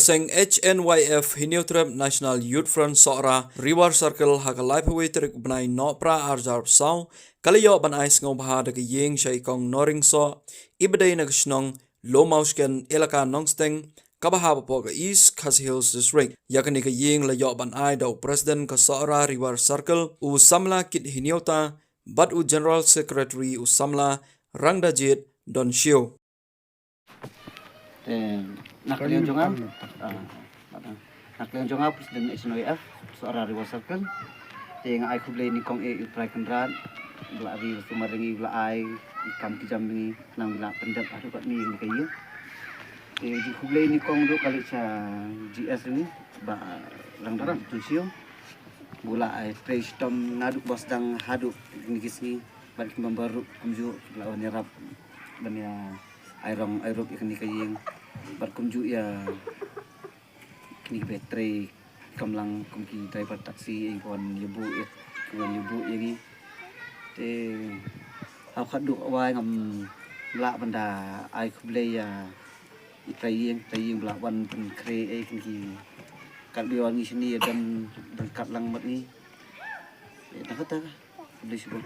Baseng HNYF Hineutrep National Youth Front Sora River Circle hakalai pawai terik benai no pra arjar sau kaliyo ban ais ngau baha de yeng shai kong noring so ibadai na ksnong low mousken elaka nongsteng kabaha bapo ka East Khas Hills District yakani ka yeng la yo ban ai do President ka Sora River Circle u samla kit Hineuta bat u General Secretary u samla Rangdajit Don Shio Nakalian jonga Presiden HNYF Sora River Circle yang ai kublai ni kong prai kendrat belari sumaringi belai ikam kijam ni nang bila pendap ada kat ni kayu di kublai ni kong duk kali cha GS ni ba rang tusio bula ai prestom ngaduk bos dang haduk ni kisni balik membaru kumju lawan nyerap bania airok ikan ni kayeng berkunjuk ya kini baterai kamlang kumki driver taksi ikon yebu yagi te au khaduk awai ngam la benda ai kublai ya ikayeng bela wan pen kre kini kat biwan ni sini dan berkat lang mat ni tak kata kublai sibuk